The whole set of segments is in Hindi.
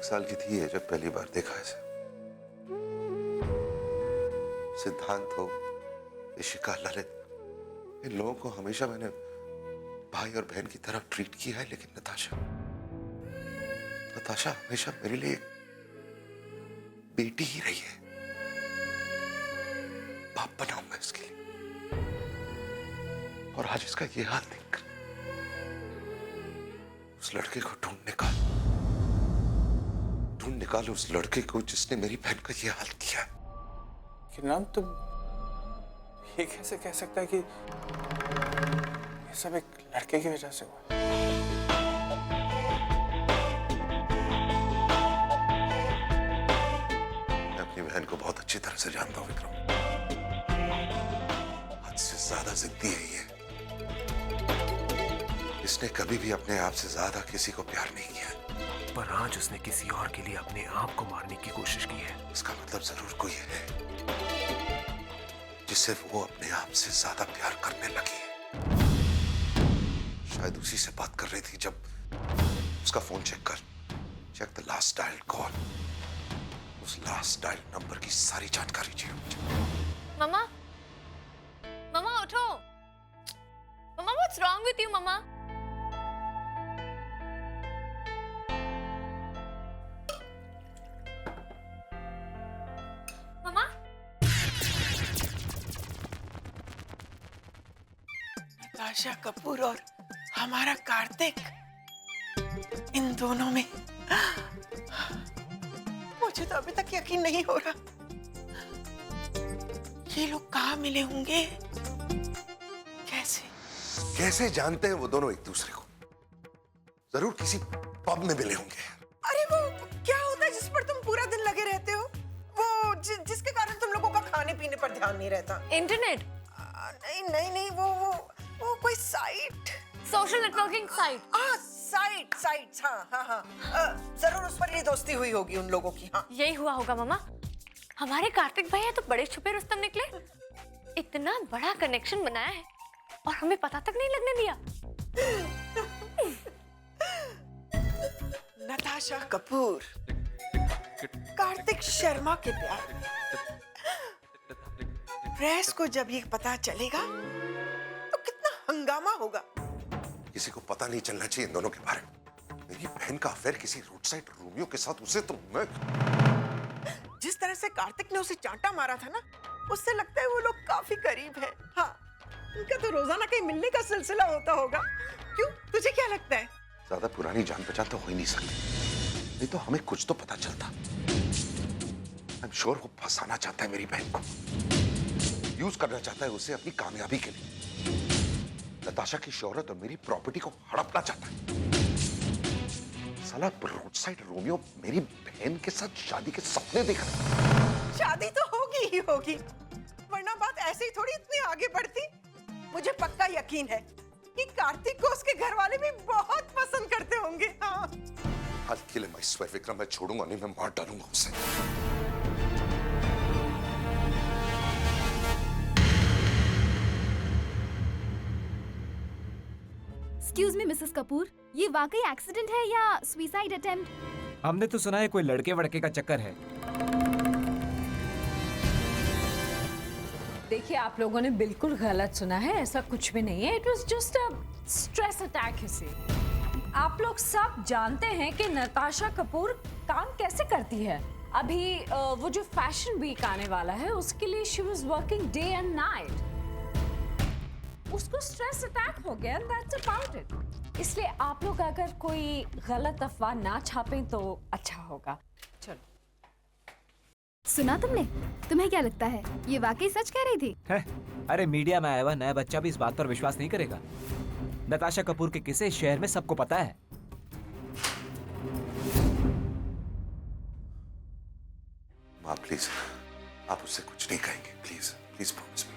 1 साल की थी ये जब पहली बार देखा इसे। सिद्धांत हो, इशिका, ललित, इन लोगों को हमेशा मैंने भाई और बहन की तरह ट्रीट किया है, लेकिन नताशा हमेशा मेरे लिए एक बेटी ही रही है। बाप बना हूं मैं इसके लिए, और आज इसका ये हाल देख उस लड़के को ढूंढ निकाल उस लड़के को जिसने मेरी बहन का ये हाल किया। कि नाम तुम ये कैसे कह सकता है कि ये सब एक लड़के की वजह से हुआ? मैं अपनी बहन को बहुत अच्छी तरह से जानता हूं विक्रम। हद से ज्यादा जिद्दी है ये। इसने कभी भी अपने आप से ज्यादा किसी को प्यार नहीं किया, पर आज उसने किसी और के लिए अपने आप को मारने की कोशिश की है। इसका मतलब जरूर कोई है जिसे वो अपने आप से ज्यादा प्यार करने लगी है। शायद उसी से बात कर रही थी जब उसका phone check the last dial call. उस लास्ट डायल नंबर की सारी जानकारी चाहिए मुझे। मम्मा, मम्मा उठो। मम्मा, व्हाट्स रॉन्ग विथ यू मम्मा? मम्मा, नताशा कपूर और हमारा कार्तिक, इन दोनों में मुझे तो अभी तक यकीन नहीं हो रहा। ये लोग कहाँ मिले होंगे? कैसे जानते हैं वो दोनों एक दूसरे को? जरूर किसी पब में मिले होंगे। अरे वो क्या होता है जिस पर तुम पूरा दिन लगे रहते हो? वो जिसके कारण तुम लोगों का खाने पीने पर ध्यान नहीं रहता। इंटरनेट? नहीं, वो कोई site, social networking site. Sites, हाँ। जरूर उस पर ये दोस्ती हुई होगी उन लोगों की। हाँ, यही हुआ होगा मम्मा। हमारे कार्तिक भैया तो बड़े छुपे रुस्तम निकले। इतना बड़ा कनेक्शन बनाया है और हमें पता तक नहीं लगने दिया। नताशा कपूर कार्तिक शर्मा के प्यार में प्रेस को जब ये पता चलेगा तो कितना हंगामा होगा। किसी को पता नहीं चलना चाहिए इन दोनों के बारे में। मेरी बहन का अफेयर किसी रोड साइड रोमियो के साथ, उसे तो मैं... जिस तरह से कार्तिक ने उसे चांटा मारा था ना, उससे लगता है वो लोग काफी करीब हैं। हाँ, उनका तो रोजाना कहीं मिलने का सिलसिला होता होगा। क्यों, तुझे क्या लगता है? ज्यादा पुरानी जान पहचान तो हो ही नहीं सकती, नहीं तो हमें कुछ तो पता चलता। आई एम श्योर वो फंसाना चाहता है मेरी बहन को, यूज करना चाहता है उसे अपनी कामयाबी के लिए। नताशा की शोहरत और मेरी प्रॉपर्टी को हड़पना चाहता है। साला रोड साइड रोमियो मेरी बहन के साथ शादी के सपने देख रहा है। शादी तो होगी ही होगी, वरना बात ऐसे ही थोड़ी इतनी आगे बढ़ती। मुझे पक्का यकीन है कि कार्तिक को उसके घर वाले भी बहुत पसंद करते होंगे। हाँ, I'll kill him, I swear, Vikram. मैं छोड़ूंगा नहीं, मैं मार डालूंगा उसे। एक्सक्यूज मी मिसेस कपूर, ये वाकई एक्सीडेंट है या सुसाइड अटेम्प्ट? हमने तो सुना है कोई लड़के वड़के का चक्कर है। देखिए, आप लोगों ने बिल्कुल गलत सुना है, ऐसा कुछ भी नहीं है। It was just a stress attack. इसे आप लोग सब जानते हैं कि नताशा कपूर काम कैसे करती है। अभी वो जो फैशन वीक आने वाला है उसके लिए she was working day and night. उसको स्ट्रेस अटैक हो गया, दैट्स अबाउट इट। इसलिए आप लोग अगर कोई गलत अफवाह ना छापें तो अच्छा होगा। चलो। सुना तुमने? तुम्हें क्या लगता है ये वाकई सच कह रही थी? है? अरे मीडिया में आया हुआ नया बच्चा भी इस बात पर विश्वास नहीं करेगा। नताशा कपूर के किस्से इस शहर में सबको पता है। माँ प्लीज, आप उससे कुछ नहीं कहेंगे, प्लीज प्लीज प्रॉमिस मी।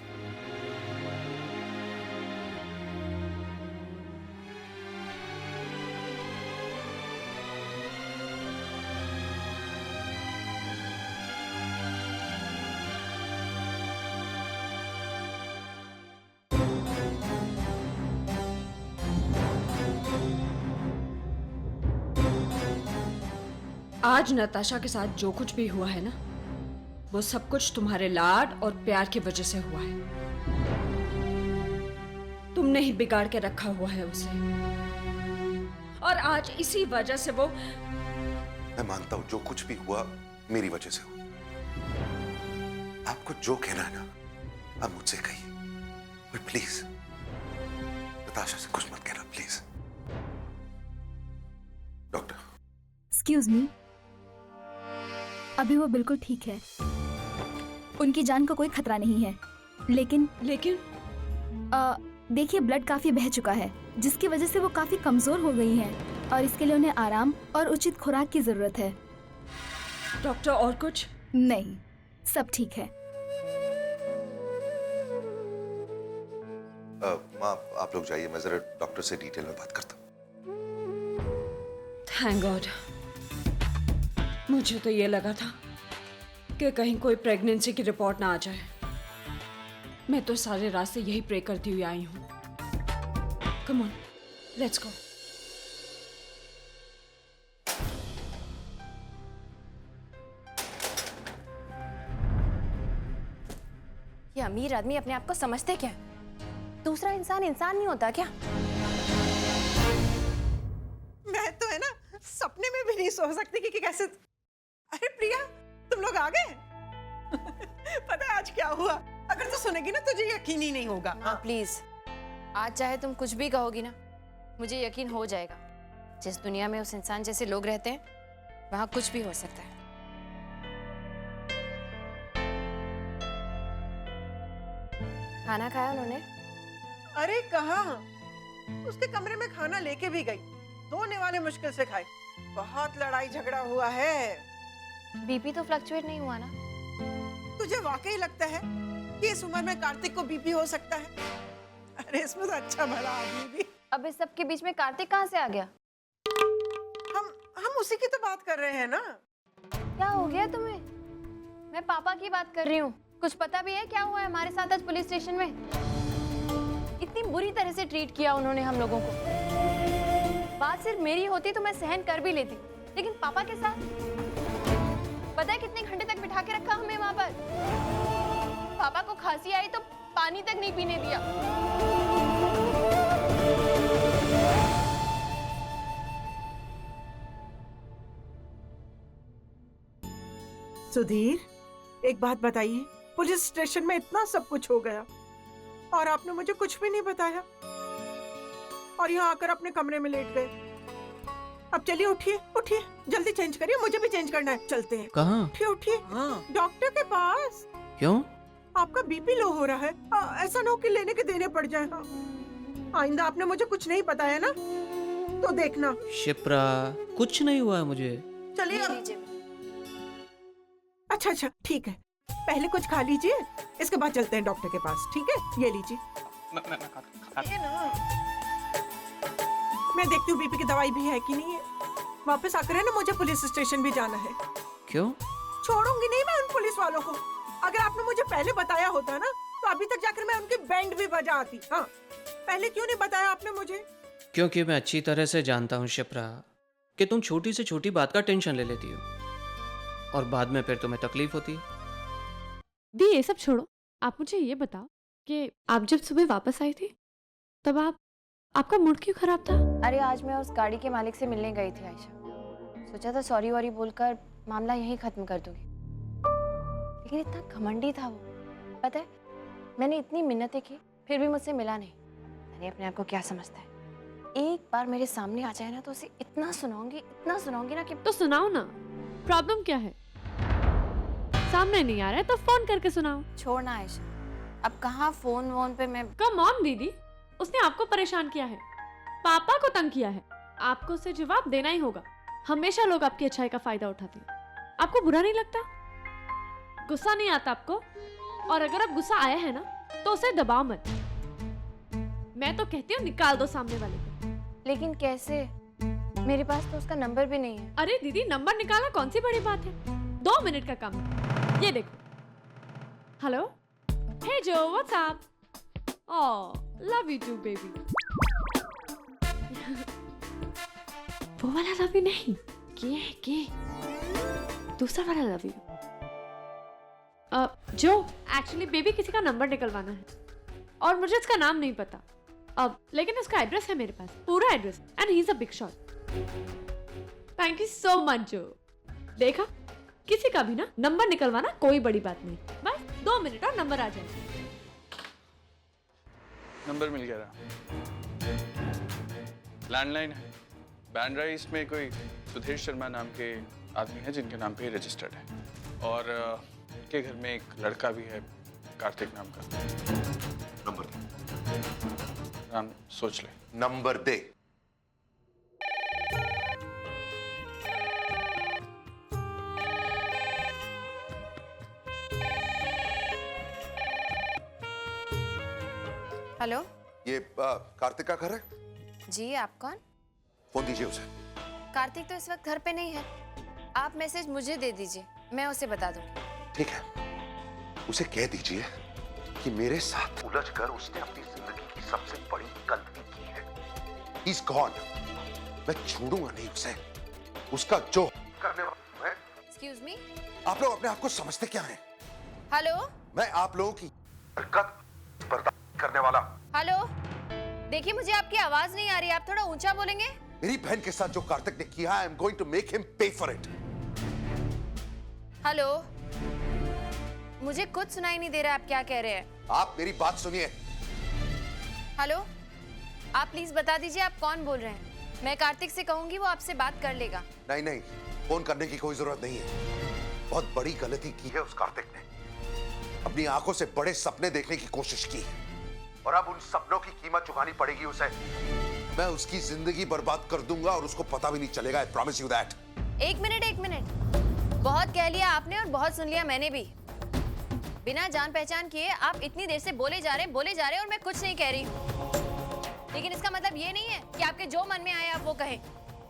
आज नताशा के साथ जो कुछ भी हुआ है ना, वो सब कुछ तुम्हारे लाड और प्यार की वजह से हुआ है। तुमने ही बिगाड़ के रखा हुआ है उसे, और आज इसी वजह से वो। मैं मानता हूं जो कुछ भी हुआ मेरी वजह से हुआ। आपको जो कहना है ना आप मुझसे कहिए, पर प्लीज नताशा से कुछ मत कहना प्लीज। डॉक्टर। एक्सक्यूज मी, अभी वो बिल्कुल ठीक है, उनकी जान को कोई खतरा नहीं है। लेकिन देखिए ब्लड काफी बह चुका है, जिसकी वजह से वो काफी कमजोर हो गई हैं और इसके लिए उन्हें आराम और उचित खुराक की जरूरत है। डॉक्टर और कुछ? नहीं, सब ठीक है। माँ आप लोग जाइए, मैं जरा डॉक्टर से डिटेल में बात करता हूँ। Thank God. मुझे तो ये लगा था कि कहीं कोई प्रेगनेंसी की रिपोर्ट ना आ जाए। मैं तो सारे रास्ते यही प्रे करती हुई आई हूँ। Come on, let's go. ये अमीर आदमी अपने आप को समझते क्या? दूसरा इंसान इंसान नहीं होता क्या? मैं तो है ना सपने में भी नहीं सो सकती कि कैसे। अरे प्रिया, तुम लोग आ गए? पता है आज क्या हुआ? अगर तू सुनेगी ना तुझे यकीन ही नहीं होगा। हाँ प्लीज, आज चाहे तुम कुछ भी कहोगी ना, मुझे यकीन हो जाएगा। जिस दुनिया में उस इंसान जैसे लोग रहते हैं वहां कुछ भी हो सकता है। खाना खाया उन्होंने? अरे कहाँ, उसके कमरे में खाना लेके भी गई, धोने वाले मुश्किल से खाए। बहुत लड़ाई झगड़ा हुआ है। बीपी तो फ्लक्चुएट नहीं हुआ ना? तुझे वाकई लगता है कि इस उम्र में कार्तिक को बीपी हो सकता है? अरे इसमें तो अच्छा भला आदमी भी। अब इस सब के बीच में कार्तिक कहाँ से आ गया? हम उसी की तो बात कर रहे हैं ना। क्या हो गया तुम्हें? मैं पापा की बात कर रही हूँ। कुछ पता भी है क्या हुआ है हमारे साथ आज पुलिस स्टेशन में? इतनी बुरी तरह से ट्रीट किया उन्होंने हम लोगों को। बात सिर्फ मेरी होती तो मैं सहन कर भी लेती, लेकिन पापा के साथ पता है कितने घंटे तक बिठा के रखा हमें वहां पर। पापा को खांसी आई तो पानी तक नहीं पीने दिया। सुधीर, एक बात बताइए, पुलिस स्टेशन में इतना सब कुछ हो गया और आपने मुझे कुछ भी नहीं बताया, और यहाँ आकर अपने कमरे में लेट गए। अब चलिए उठिए उठिए, जल्दी चेंज करिए, मुझे भी चेंज करना है। चलते हैं। कहाँ? उठिए उठिए, डॉक्टर के पास। क्यों? आपका बीपी लो हो रहा है, ऐसा ना हो कि लेने के देने पड़ जाए। आइंदा आपने मुझे कुछ नहीं बताया ना तो देखना। शिप्रा, कुछ नहीं हुआ है मुझे। चलिए अब। अच्छा ठीक है, पहले कुछ खा लीजिए, इसके बाद चलते हैं डॉक्टर के पास। ठीक है, ये लीजिए। ये ना, मैं देखती हूँ बीपी की दवाई भी है कि नहीं है। वापस आकर है ना, मुझे पुलिस स्टेशन भी जाना है। क्यों? छोड़ूंगी नहीं मैं उन पुलिस वालों को। अगर आपने मुझे पहले बताया होता ना तो अभी तक जाकर मैं उनकी बैंड भी बजा आती। हाँ, पहले क्यों नहीं बताया आपने मुझे? क्योंकि मैं अच्छी तरह से जानता हूँ शिप्रा कि तुम छोटी से छोटी बात का टेंशन ले लेती हो और बाद में फिर तुम्हें तकलीफ होती है। दी ये सब छोड़ो, आप मुझे ये बताओ कि आप जब सुबह वापस आई थी तब आपका मूड क्यों खराब था? अरे आज मैं उस गाड़ी के मालिक से मिलने गई थी आयशा। सोचा था सॉरी वॉरी बोलकर मामला यहीं खत्म कर दूंगी, लेकिन इतना घमंडी था वो। पता है, मैंने इतनी मिन्नतें की फिर भी मुझसे मिला नहीं। मैंने अपने आप को क्या समझता है, एक बार मेरे सामने आ जाए ना तो उसे इतना सुनाऊंगी ना कि। तो सुनाओ ना, प्रॉब्लम क्या है? सामने नहीं आ रहा है तो फोन करके सुनाओ। छोड़ना आयशा, अब कहाँ फोन वोन पे मैं। कम ऑन दीदी, उसने आपको परेशान किया है, पापा को तंग किया है, आपको उसे जवाब देना ही होगा। हमेशा लोग आपकी अच्छाई का फायदा उठाते हैं, आपको बुरा नहीं लगता? गुस्सा नहीं आता आपको? और अगर अब गुस्सा आया है ना तो उसे दबाओ मत। मैं तो कहती हूँ निकाल दो सामने वाले को। लेकिन कैसे? मेरे पास तो उसका नंबर भी नहीं है। अरे दीदी, नंबर निकालना कौन सी बड़ी बात है, 2 मिनट का काम है। ये देखो। Hello, hey Joe, what's up? Oh, love you too baby. वो वाला लव यू नहीं, के दूसरा वाला लव यू। जो एक्चुअली बेबी किसी का नंबर निकलवाना है और मुझे इसका नाम नहीं पता अब, लेकिन उसका एड्रेस है मेरे पास, पूरा address, and he is a big shot. Thank you so much जो। देखा, किसी का भी ना नंबर निकलवाना कोई बड़ी बात नहीं, बस 2 मिनट और नंबर आ जाएगा। नंबर मिल गया। लैंडलाइन है, बैंड्रा ईस्ट में कोई सुधीर शर्मा नाम के आदमी है जिनके नाम पे ही रजिस्टर्ड है, और के घर में एक लड़का भी है कार्तिक नाम का। नंबर दे। राम सोच ले। नंबर दे। हेलो ये कार्तिक का घर है? जी, आप कौन? फोन दीजिए उसे। कार्तिक तो इस वक्त घर पे नहीं है, आप मैसेज मुझे दे दीजिए, मैं उसे बता दूंगी। ठीक है, उसे कह दीजिए कि मेरे साथ उलझकर उसने अपनी जिंदगी की सबसे बड़ी गलती की है। He's gone। मैं छोड़ूंगा नहीं उसे। उसका जो करने वाला है। एक्सक्यूज मी, आप लोग अपने आप को समझते क्या हैं? हेलो मैं आप लोगों की हरकत बर्दाश्त करने वाला। हेलो, देखिए मुझे आपकी आवाज नहीं आ रही, आप थोड़ा ऊंचा बोलेंगे? मेरी बहन के साथ जो कार्तिक ने किया, I am going to make him pay for it. Hello, मुझे कुछ सुनाई नहीं दे रहा, आप क्या कह रहे हैं? आप मेरी बात सुनिए। हेलो, आप प्लीज बता दीजिए आप कौन बोल रहे हैं। मैं कार्तिक से कहूंगी, वो आपसे बात कर लेगा। नहीं नहीं, फोन करने की कोई जरूरत नहीं है। बहुत बड़ी गलती की है उस कार्तिक ने। अपनी आंखों से बड़े सपने देखने की कोशिश की और अब उन सपनों की कीमत चुकानी पड़ेगी उसे। मैं उसकी जिंदगी बर्बाद कर दूंगा और उसको पता भी नहीं चलेगा। I promise you that. एक मिनट, बहुत कह लिया आपने और बहुत सुन लिया मैंने भी। बिना जान पहचान किए आप इतनी देर से बोले जा रहे और मैं कुछ नहीं कह रही। लेकिन इसका मतलब ये नहीं है कि आपके जो मन में आए आप वो कहें।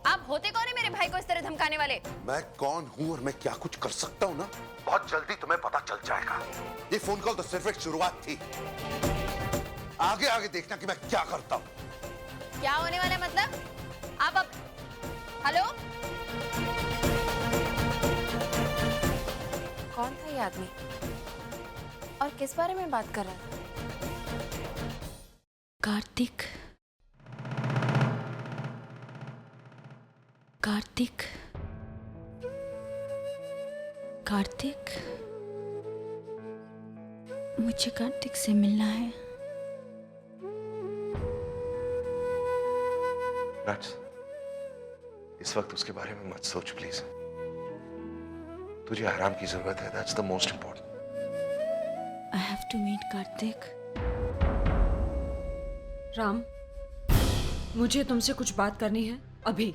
आप होते कौन है मेरे भाई को इस तरह धमकाने वाले? मैं कौन हूं और मैं क्या कुछ कर सकता हूं ना, बहुत जल्दी तुम्हें पता चल जाएगा। ये फोन कॉल तो सिर्फ एक शुरुआत थी। आगे आगे देखना कि मैं क्या करता हूं। क्या होने वाला है मतलब? आप अब हेलो, कौन था ये आदमी और किस बारे में बात कर रहा था? कार्तिक, कार्तिक, कार्तिक, मुझे कार्तिक से मिलना है। नट्स, इस वक्त उसके बारे में मत सोच प्लीज। तुझे आराम की जरूरत है। That's the most important. I have to meet Kartik. Ram, मुझे तुमसे कुछ बात करनी है अभी।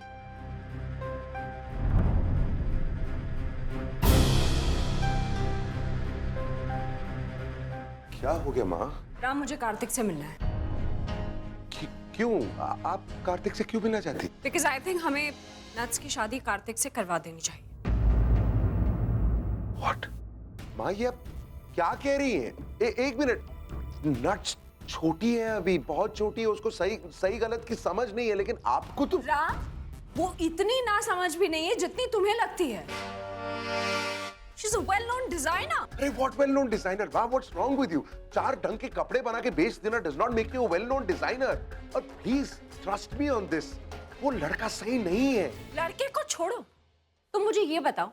क्या हो गया माँ? राम, मुझे कार्तिक से मिलना है। क्यों? आप कार्तिक से क्यों मिलना चाहती? बिकॉज आई थिंक हमें नट्स की शादी कार्तिक से करवा देनी चाहिए। What? माँ ये आप क्या कह रही हैं? एक मिनट। नट्स छोटी है अभी, बहुत छोटी है, उसको सही गलत की समझ नहीं है, लेकिन आपको तो। राम, वो इतनी ना समझ भी नहीं है जितनी तुम्हें लगती है। She's a well-known designer. अरे what well-known designer? वाह, what's wrong with you? 4 ढंग के कपड़े बना के बेच देना does not make you a well-known designer. और please trust me on this. वो लड़का सही नहीं है। लड़के को छोड़ो, तुम मुझे ये बताओ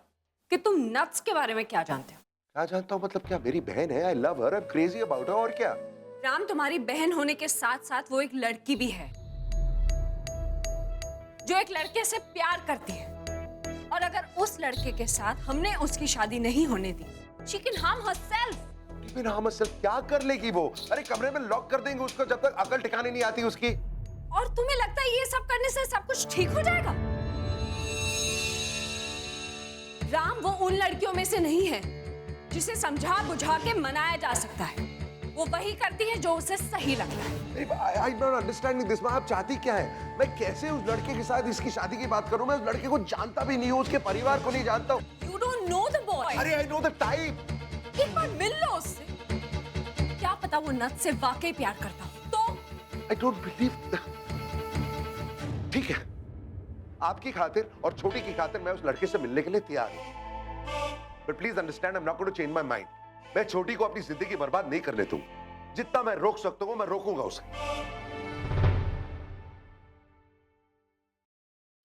कि तुम नट्स के बारे में क्या जानते हो? क्या जानता हूँ मतलब? क्या मेरी बहन है? I love her. I'm crazy about her. और क्या? राम, तुम्हारी बहन होने के साथ साथ वो एक लड़की भी है जो एक लड़के से प्यार करती है, और अगर उस लड़के के साथ हमने उसकी शादी नहीं होने दी, she can harm herself. लेकिन हम सिर्फ क्या कर लेगी वो? अरे कमरे में लॉक कर देंगे उसको जब तक अकल ठिकाने नहीं आती उसकी। और तुम्हें लगता है ये सब करने से सब कुछ ठीक हो जाएगा? राम, वो उन लड़कियों में से नहीं है जिसे समझा बुझा के मनाया जा सकता है। वो वही करती है जो उसे सही लगता है। I'm not understanding this. आप चाहती क्या है? मैं कैसे उस लड़के के साथ इसकी शादी की बात करूं? मैं उस लड़के को जानता भी नहीं हूं, उसके परिवार को नहीं जानता हूं। You don't know the boy. अरे I know the type. एक बार मिल लो उससे, क्या पता वो नट्स से वाकई प्यार करता हो तो। I don't believe that. ठीक है, आपकी खातिर और छोटी की खातिर मैं उस लड़के से मिलने के लिए तैयार हूं। But please understand I am not going to change my mind. मैं छोटी को अपनी जिंदगी बर्बाद नहीं करने दूंगा। जितना मैं रोक सकता हूं मैं रोकूंगा उसे।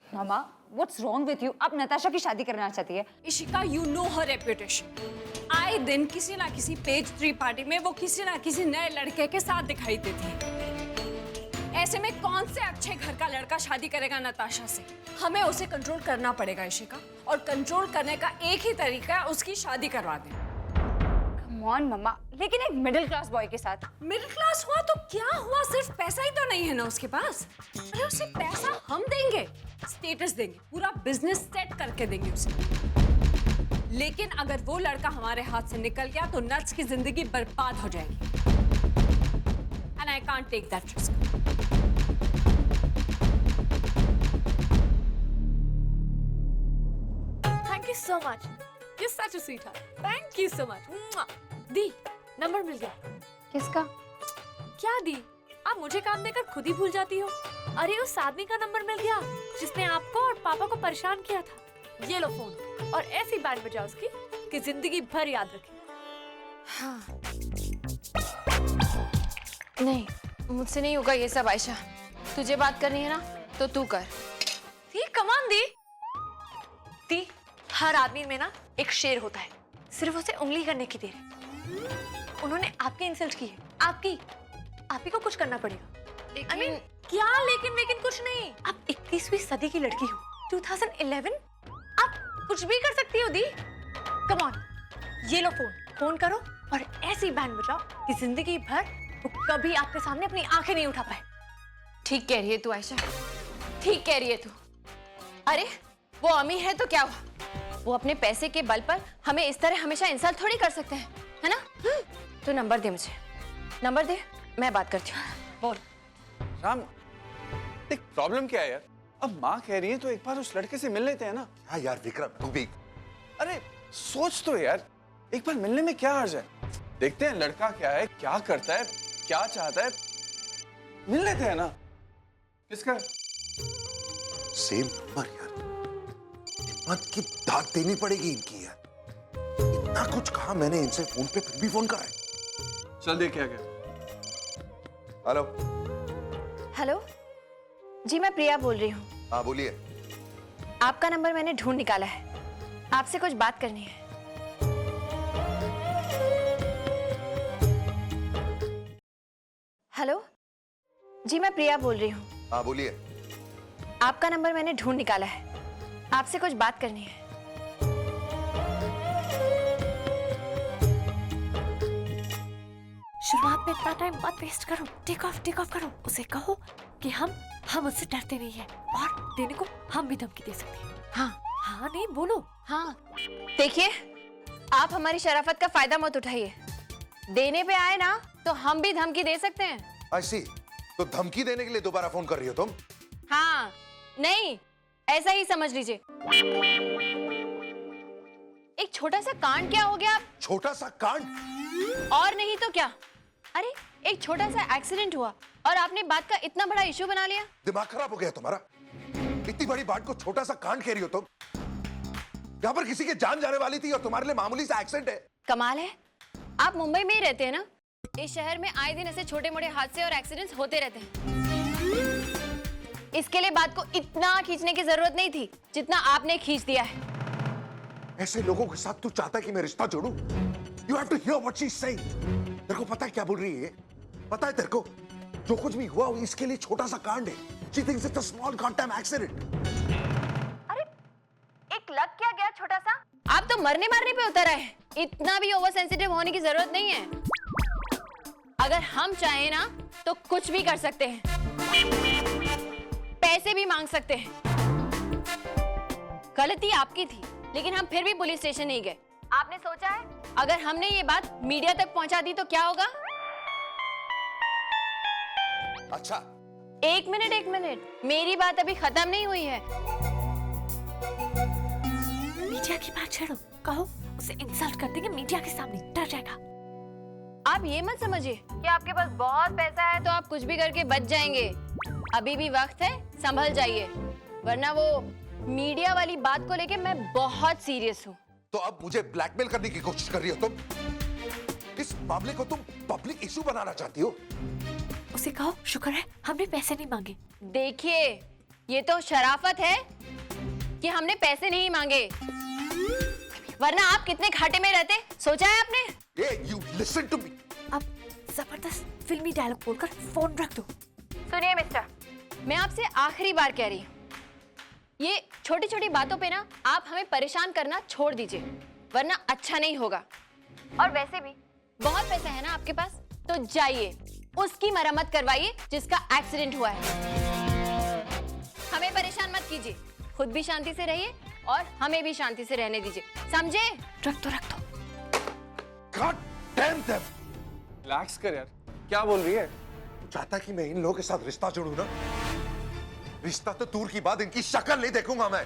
मामा, व्हाट्स रॉन्ग विथ यू? आप नताशा की शादी करना चाहती है? Ishika, you know her reputation. आए दिन किसी ना किसी पेज 3 पार्टी में वो किसी ना किसी नए लड़के के साथ दिखाई देती है। ऐसे में कौन से अच्छे घर का लड़का शादी करेगा नताशा से? हमें उसे कंट्रोल करना पड़ेगा इशिका, और कंट्रोल करने का एक ही तरीका है, उसकी शादी करवा दें। कम ऑन मम्मा, लेकिन एक मिडिल क्लास बॉय के साथ। मिडिल क्लास हुआ तो क्या हुआ, सिर्फ पैसा ही तो नहीं है ना उसके पास। अरे उसे पैसा हम देंगे, स्टेटस देंगे, पूरा बिजनेस सेट करके देंगे उसे। लेकिन अगर वो लड़का हमारे हाथ से निकल गया तो नट्स की जिंदगी बर्बाद हो जाएगी। And I can't take that risk. Thank you so much, you such a sweetheart, thank you so much. दी, नंबर मिल गया। किसका? क्या दी, आप मुझे काम देकर खुद ही भूल जाती हो। अरे उस आदमी का नंबर मिल गया जिसने आपको और पापा को परेशान किया था। ये लो फोन, और ऐसी बैंड बजाओ उसकी कि जिंदगी भर याद रखे। हाँ। नहीं, मुझसे नहीं होगा ये सब आयशा। तुझे बात करनी है ना तो तू कर। दी, कमान दी। दी, हर आदमी में ना एक शेर होता है, सिर्फ उसे उंगली करने की देर है। उन्होंने आपकी इंसल्ट की है, आप ही को कुछ करना पड़ेगा। लेकिन I mean, क्या लेकिन कुछ नहीं। आप 21वीं सदी की लड़की हो, 2011, आप कुछ भी कर सकती हो दी। कम ऑन, ये लो फोन करो और ऐसी बैंड बजाओ कि जिंदगी भर वो कभी आपके सामने अपनी आंखें नहीं उठा पाए। ठीक कह रही है तू आयशा, ठीक कह रही है तू। अरे वो अमीर है तो क्या हुआ, वो अपने पैसे के बल पर हमें इस तरह हमेशा इंसल्ट थोड़ी कर सकते हैं, है ना? तो नंबर दे, मुझे नंबर दे, मैं बात करती हूँ। बोल। राम, देख प्रॉब्लम क्या है यार? अब माँ कह रही है तो एक बार उस लड़के से मिल लेते हैं ना। हाँ यार विक्रम, तू भी। अरे सोच तो यार, एक बार मिलने में क्या हर्ज है? देखते हैं लड़का क्या है, क्या करता है, क्या चाहता है, मिल लेते हैं ना। किसका? सेम नंबर यार। हिम्मत की दाद देनी पड़ेगी इनकी यार। इतना कुछ कहा मैंने इनसे फोन पे, फिर भी फोन करा है। चल देख क्या क्या। हेलो। हेलो जी, मैं प्रिया बोल रही हूँ। हाँ बोलिए। आपका नंबर मैंने ढूंढ निकाला है, आपसे कुछ बात करनी है। हेलो जी, मैं प्रिया बोल रही हूँ। हाँ बोलिए। आपका नंबर मैंने ढूंढ निकाला है, आपसे कुछ बात करनी है। शुरुआत में इतना टाइम मत वेस्ट करो, टेक ऑफ करो। उसे कहो कि हम उससे डरते नहीं है, और देने को हम भी धमकी दे सकते हैं। हाँ नहीं बोलो। हाँ देखिए, आप हमारी शराफत का फायदा मत उठाइए। देने पे आए ना तो हम भी धमकी दे सकते हैं। ऐसी तो धमकी देने के लिए दोबारा फोन कर रही हो तुम? हाँ नहीं, ऐसा ही समझ लीजिए। एक छोटा सा कांड क्या हो गया? छोटा सा कांड? और नहीं तो क्या। अरे एक छोटा सा एक्सीडेंट हुआ और आपने बात का इतना बड़ा इशू बना लिया। दिमाग खराब हो गया तुम्हारा? इतनी बड़ी बात को छोटा सा कांड कह रही हो तुम? यहाँ पर किसी की जान जाने वाली थी और तुम्हारे लिए मामूली सा एक्सीडेंट है। कमाल है, आप मुंबई में ही रहते हैं ना? इस शहर में आए दिन ऐसे छोटे मोटे हादसे और एक्सीडेंट्स होते रहते हैं। इसके लिए बात को इतना खींचने की जरूरत नहीं थी जितना आपने खींच दिया है। ऐसे लोगों के साथ तू चाहता है कि मैं रिश्ता जोड़ूं? You have to hear what she's saying. तेरे को पता है क्या बोल रही है? पता है तेरे को? जो कुछ भी हुआ इसके लिए छोटा सा कांड है। She thinks it's a small goddamn accident. अरे एक लग क्या गया छोटा सा? आप तो मरने मारने पे उतर आए। इतना भी ओवर सेंसिटिव होने की जरूरत नहीं है। अगर हम चाहें ना तो कुछ भी कर सकते हैं, पैसे भी मांग सकते हैं। गलती आपकी थी, लेकिन हम फिर भी पुलिस स्टेशन नहीं गए। आपने सोचा है अगर हमने ये बात मीडिया तक पहुंचा दी तो क्या होगा? अच्छा एक मिनट, मेरी बात अभी खत्म नहीं हुई है। मीडिया की बात छोड़ो, कहो उसे इंसल्ट कर देंगे मीडिया के सामने, डर जाएगा। आप ये मत समझिए कि आपके पास बहुत पैसा है तो आप कुछ भी करके बच जाएंगे। अभी भी वक्त है, संभल जाइए, वरना वो मीडिया वाली बात को लेके मैं बहुत सीरियस हूँ। तो अब मुझे ब्लैकमेल करने की कोशिश कर रही हो तुम? इस मामले को तुम पब्लिक इशू बनाना चाहती हो? उसे कहो शुक्र है हमने पैसे नहीं मांगे। देखिए, ये तो शराफत है कि हमने पैसे नहीं मांगे, वरना आप कितने घाटे में रहते, सोचा है आपने? You listen to me. अब जबरदस्त फिल्मी डायलॉग बोलकर फोन रख दो। सुनिए मिस्टर, मैं आपसे आखिरी बार कह रही हूँ, ये छोटी छोटी बातों पे ना आप हमें परेशान करना छोड़ दीजिए, वरना अच्छा नहीं होगा। और वैसे भी बहुत पैसा है ना आपके पास, तो जाइए उसकी मरम्मत करवाइए जिसका एक्सीडेंट हुआ है। हमें परेशान मत कीजिए, खुद भी शांति से रहिए और हमें भी शांति से रहने दीजिए, समझे? रख दो। God damn them. रिलैक्स कर यार, क्या बोल रही है? तू चाहता कि मैं इन लोगों के साथ रिश्ता जोड़ूं ना? रिश्ता तो दूर की बात, इनकी शक्ल नहीं देखूंगा मैं।